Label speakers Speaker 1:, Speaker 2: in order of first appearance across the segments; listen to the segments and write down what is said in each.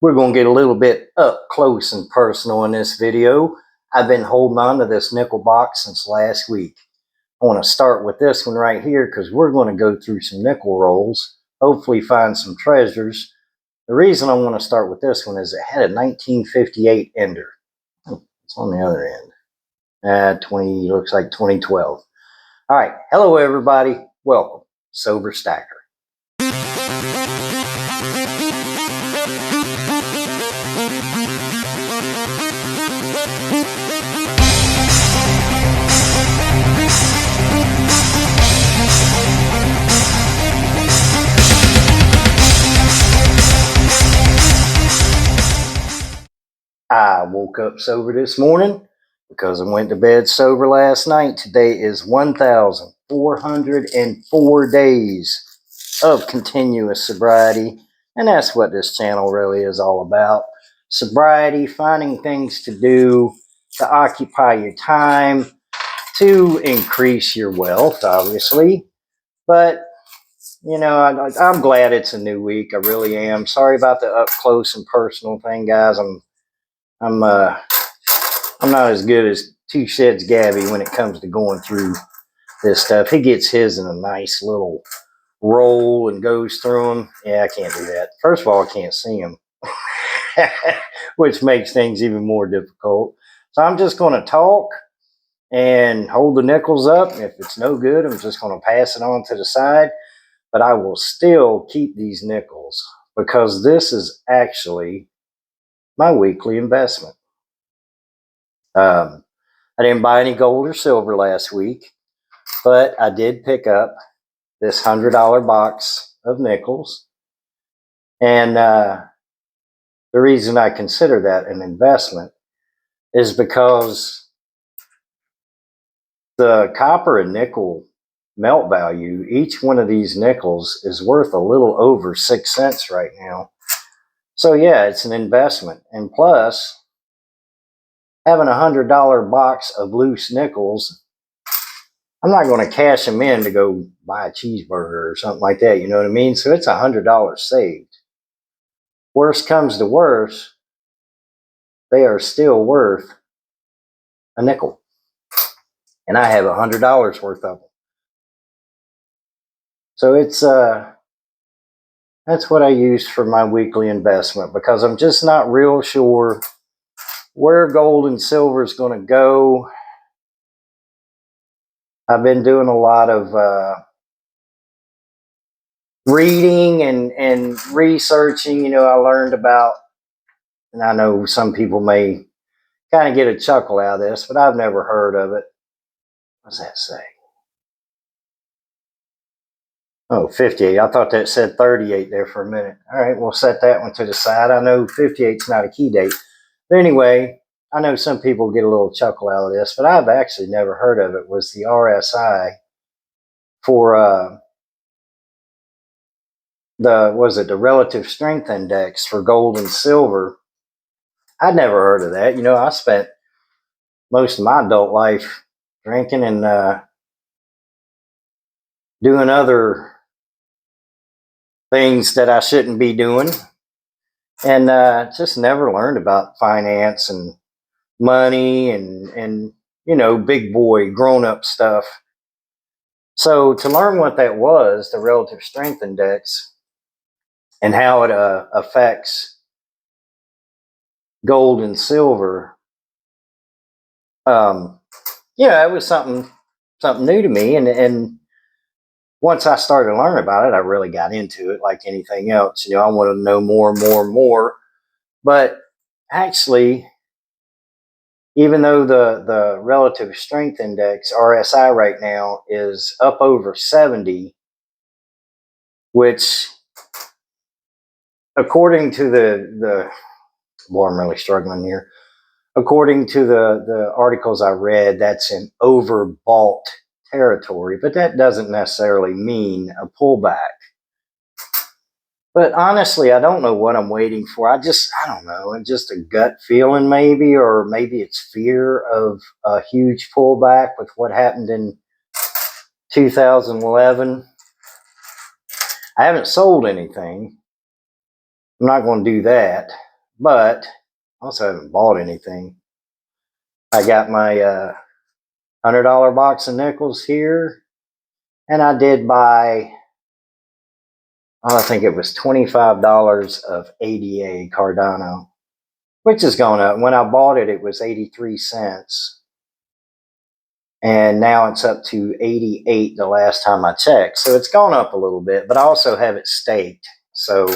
Speaker 1: We're going to get a little bit up close and personal in this video. I've been holding on to this nickel box since last week. I want to start with this one right here because we're going to go through some nickel rolls, hopefully find some treasures. The reason I want to start with this one is it had a 1958 ender. Oh, it's on the other end. 20 looks like 2012. All right, hello everybody. Welcome, Sober Stacker. I woke up sober this morning because I went to bed sober last night. Today is 1,404 days of continuous sobriety, and that's what this channel really is all about. Sobriety, finding things to do, to occupy your time, to increase your wealth, obviously. But, you know, I'm glad it's a new week. I really am. Sorry about the up close and personal thing, guys. I'm not as good as Two Sheds Gabby when it comes to going through this stuff. He gets his in a nice little roll and goes through them. Yeah, I can't do that. First of all, I can't see him, which makes things even more difficult. So I'm just going to talk and hold the nickels up. If it's no good, I'm just going to pass it on to the side. But I will still keep these nickels because this is actually my weekly investment. I didn't buy any gold or silver last week, but I did pick up this $100 box of nickels. And the reason I consider that an investment is because the copper and nickel melt value, each one of these nickels is worth a little over 6 cents right now. So yeah, it's an investment. And plus, having a $100 box of loose nickels, I'm not going to cash them in to go buy a cheeseburger or something like that. You know what I mean? So it's $100 saved. Worst comes to worst, they are still worth a nickel. And I have $100 worth of them. So it's that's what I use for my weekly investment because I'm just not real sure where gold and silver is going to go. I've been doing a lot of reading and researching. You know, I learned about, and I know some people may kind of get a chuckle out of this, but I've never heard of it. What does that say? Oh, 58. I thought that said 38 there for a minute. All right, we'll set that one to the side. I know 58 is not a key date. But anyway, I know some people get a little chuckle out of this, but I've actually never heard of it. Was the RSI for the relative strength index for gold and silver. I'd never heard of that. You know, I spent most of my adult life drinking and doing other things that I shouldn't be doing, and just never learned about finance and money and you know, big boy grown up stuff. So to learn what that was, the relative strength index, and how it affects gold and silver, yeah, it was something new to me, and once I started to learn about it, I really got into it like anything else. You know, I want to know more and more and more. But actually, even though the relative strength index, RSI, right now is up over 70, which according to well, I'm really struggling here. According to the articles I read, that's an overbought territory, but that doesn't necessarily mean a pullback. But honestly, I don't know what I'm waiting for. I don't know. It's just a gut feeling maybe, or maybe it's fear of a huge pullback with what happened in 2011. I haven't sold anything. I'm not going to do that. but I also haven't bought anything. I got my $100 box of nickels here, and I did buy, I think it was $25 of ADA Cardano, which has gone up. When I bought it, it was 83 cents. And now it's up to 88 the last time I checked. So it's gone up a little bit, but I also have it staked. So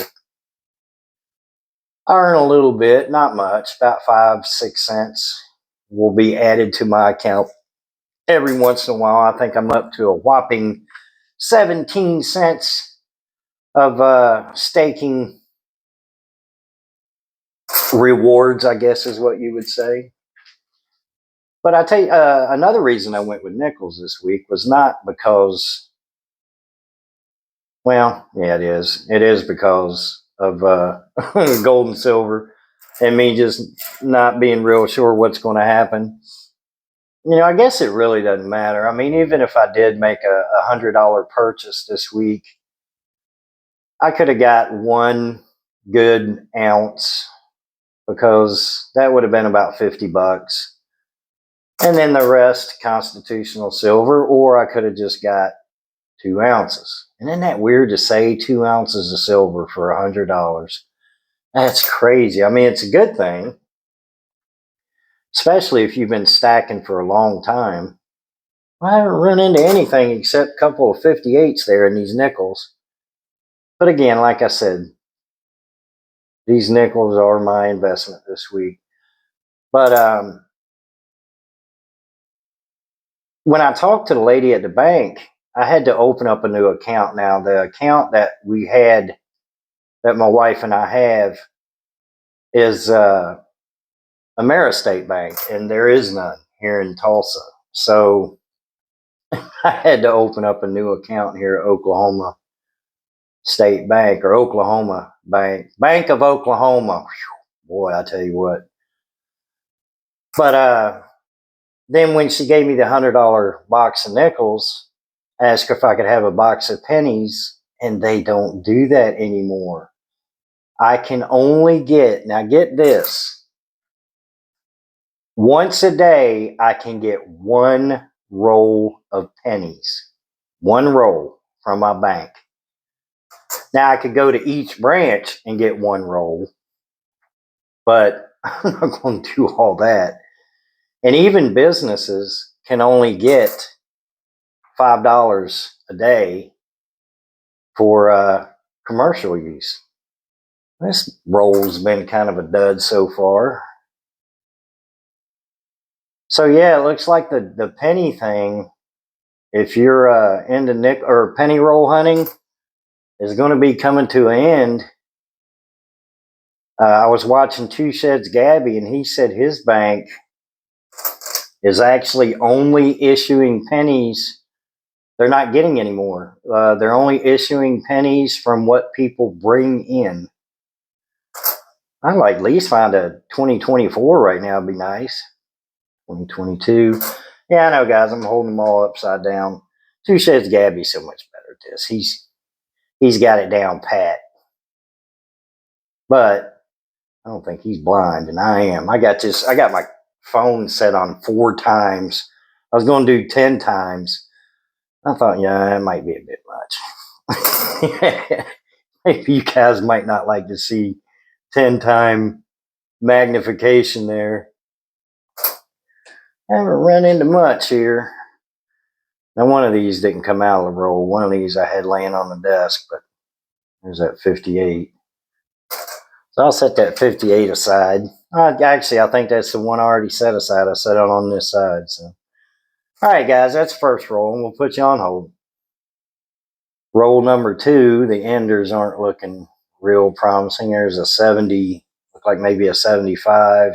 Speaker 1: I earn a little bit, not much, about 5-6 cents will be added to my account every once in a while. I think I'm up to a whopping 17 cents of staking rewards, I guess is what you would say. But I tell you, another reason I went with nickels this week was not because, well, yeah, it is. It is because of gold and silver and me just not being real sure what's going to happen. You know, I guess it really doesn't matter. I mean, even if I did make a $100 purchase this week, I could have got one good ounce because that would have been about $50. And then the rest constitutional silver, or I could have just got 2 ounces. And isn't that weird to say 2 ounces of silver for $100? That's crazy. I mean, it's a good thing, especially if you've been stacking for a long time. I haven't run into anything except a couple of 58s there in these nickels. But again, like I said, these nickels are my investment this week. But when I talked to the lady at the bank, I had to open up a new account now. The account that we had, that my wife and I have, is Ameristate Bank, and there is none here in Tulsa. So I had to open up a new account here at Oklahoma State Bank, or Oklahoma Bank, Bank of Oklahoma. Whew, boy, I tell you what. But then when she gave me the $100 box of nickels, I asked her if I could have a box of pennies, and they don't do that anymore. I can only get, now get this, once a day I can get one roll of pennies. One roll from my bank. Now I could go to each branch and get one roll, but I'm not going to do all that. And even businesses can only get $5 a day for commercial use. This roll's been kind of a dud so far. So yeah, it looks like the penny thing, if you're into nickel or penny roll hunting, is going to be coming to an end. I was watching Two Sheds Gabby, and he said his bank is actually only issuing pennies. They're not getting any more. They're only issuing pennies from what people bring in. I'd like at least find a 2024 right now. It'd be nice. 2022. Yeah, I know, guys. I'm holding them all upside down. Two Sheds Gabby's so much better at this. He's got it down pat. But I don't think he's blind, and I am. I got my phone set on 4 times. I was going to do 10 times. I thought, yeah, it might be a bit much. Maybe you guys might not like to see 10-time magnification there. I haven't run into much here. Now, one of these didn't come out of the roll. One of these I had laying on the desk, but there's that 58. So I'll set that 58 aside. Actually, I think that's the one I already set aside. I set it on this side. So, all right, guys, that's first roll, and we'll put you on hold. Roll number 2, the enders aren't looking real promising. There's a 70, look like maybe a 75.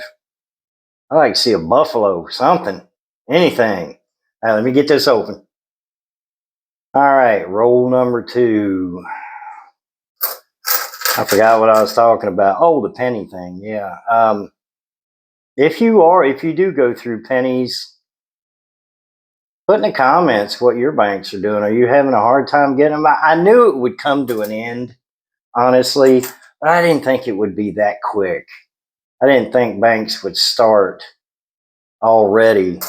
Speaker 1: I like to see a buffalo, something, anything. All right, let me get this open. All right, roll number 2. I forgot what I was talking about. Oh, the penny thing. Yeah. If you do go through pennies, put in the comments what your banks are doing. Are you having a hard time getting them? I knew it would come to an end, honestly, but I didn't think it would be that quick. I didn't think banks would start already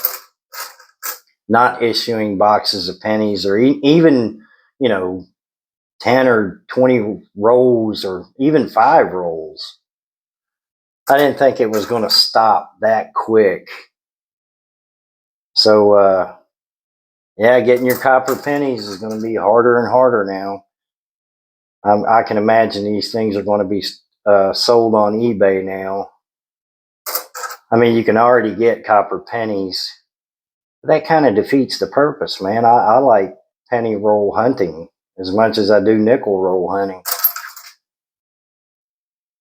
Speaker 1: not issuing boxes of pennies or even, 10 or 20 rolls or even 5 rolls. I didn't think it was going to stop that quick. So, yeah, getting your copper pennies is going to be harder and harder now. I can imagine these things are going to be sold on eBay now. I mean, you can already get copper pennies. That kind of defeats the purpose, man. I like penny roll hunting as much as I do nickel roll hunting.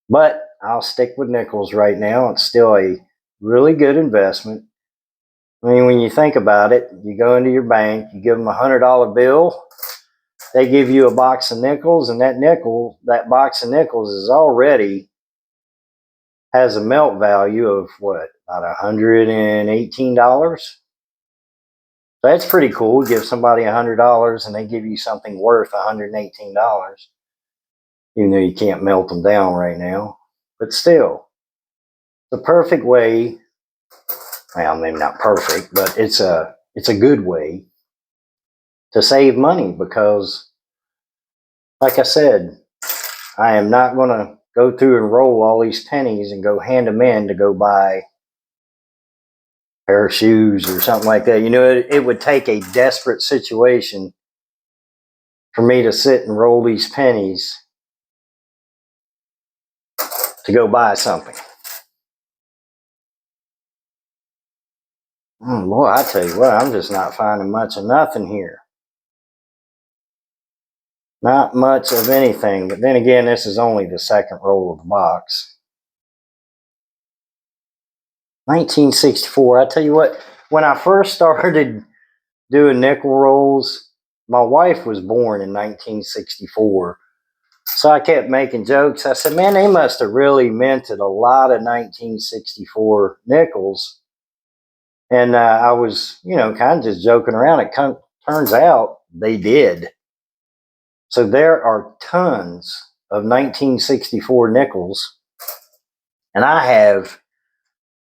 Speaker 1: But I'll stick with nickels right now. It's still a really good investment. I mean, when you think about it, you go into your bank, you give them $100 bill, they give you a box of nickels, and that box of nickels is already has a melt value of what, about $118? So that's pretty cool. Give somebody $100 and they give you something worth $118, even though you can't melt them down right now. But still, the perfect way, well, maybe not perfect, but it's a good way to save money because, like I said, I am not going to go through and roll all these pennies and go hand them in to go buy a pair of shoes or something like that. It would take a desperate situation for me to sit and roll these pennies to go buy something. Boy, I tell you what, I'm just not finding much of nothing here. Not much of anything. But then again, this is only the second roll of the box. 1964. I tell you what, when I first started doing nickel rolls, my wife was born in 1964. So I kept making jokes. I said, man, they must have really minted a lot of 1964 nickels. And I was, kind of just joking around. It turns out they did. So there are tons of 1964 nickels. And I have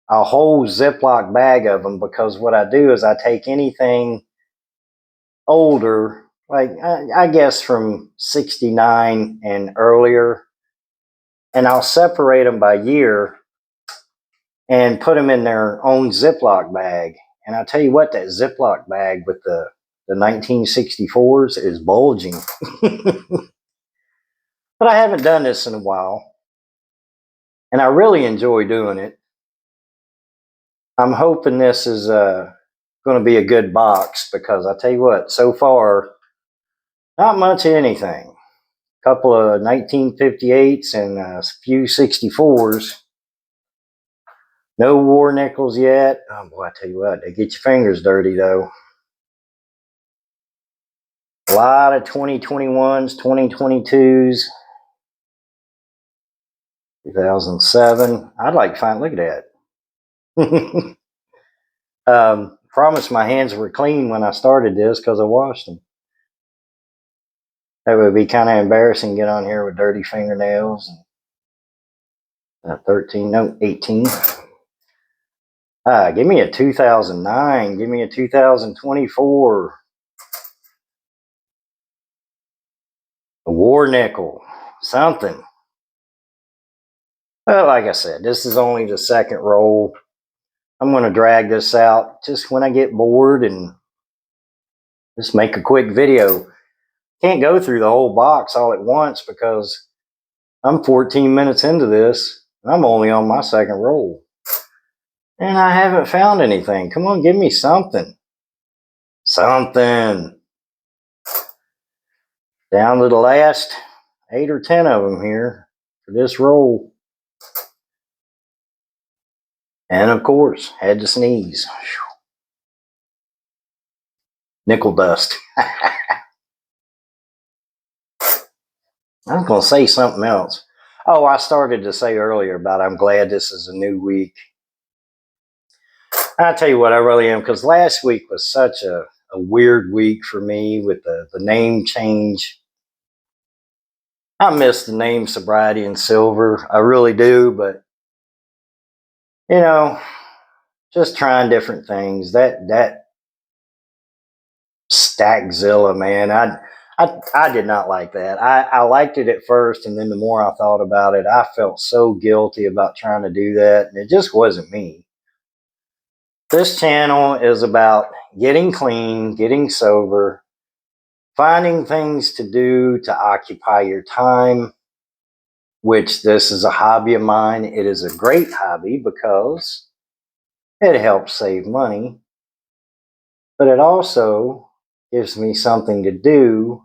Speaker 1: a whole Ziploc bag of them because what I do is I take anything older, like I guess from 69 and earlier, and I'll separate them by year and put them in their own Ziploc bag. And I'll tell you what, that Ziploc bag with the 1964s is bulging. But I haven't done this in a while, and I really enjoy doing it. I'm hoping this is going to be a good box because I tell you what, so far, not much of anything. A couple of 1958s and a few 64s. No war nickels yet. Oh boy, I tell you what, they get your fingers dirty though. A lot of 2021s, 2022s, 2007. I'd like to find, look at that. Promised my hands were clean when I started this because I washed them. That would be kind of embarrassing to get on here with dirty fingernails. 13, no, 18. Give me a 2009. Give me a 2024. A war nickel. Something. Well, like I said, this is only the second roll. I'm going to drag this out just when I get bored and just make a quick video. Can't go through the whole box all at once because I'm 14 minutes into this. I'm only on my second roll. And I haven't found anything. Come on, give me something. Something. Down to the last 8 or 10 of them here for this roll. And of course, had to sneeze. Nickel dust. I was going to say something else. Oh, I started to say earlier about I'm glad this is a new week. I'll tell you what, I really am, because last week was such a weird week for me with the name change. I miss the name Sobriety and Silver. I really do, but you know, just trying different things. That Stackzilla, man, I did not like that. I liked it at first, and then the more I thought about it, I felt so guilty about trying to do that, and it just wasn't me. This channel is about getting clean, getting sober, finding things to do to occupy your time, which this is a hobby of mine. It is a great hobby because it helps save money, but it also gives me something to do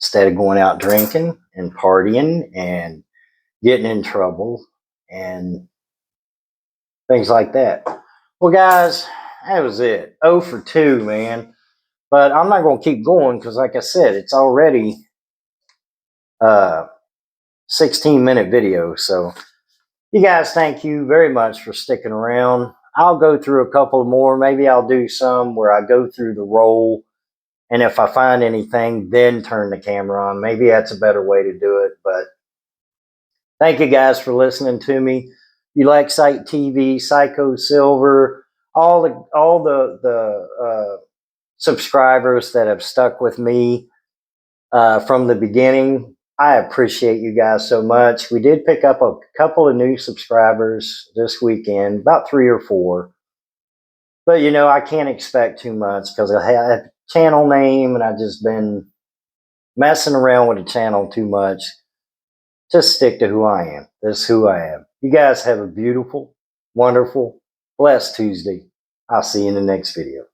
Speaker 1: instead of going out drinking and partying and getting in trouble and things like that. Well, guys, that was it. 0 for 2, man. But I'm not going to keep going because, like I said, it's already a 16-minute video. So, you guys, thank you very much for sticking around. I'll go through a couple more. Maybe I'll do some where I go through the roll, and if I find anything, then turn the camera on. Maybe that's a better way to do it. But thank you guys for listening to me. You like Sight TV, Psycho Silver, all the subscribers that have stuck with me from the beginning. I appreciate you guys so much. We did pick up a couple of new subscribers this weekend, about 3 or 4. But I can't expect too much because I have a channel name and I've just been messing around with the channel too much. Just stick to who I am. This is who I am. You guys have a beautiful, wonderful, blessed Tuesday. I'll see you in the next video.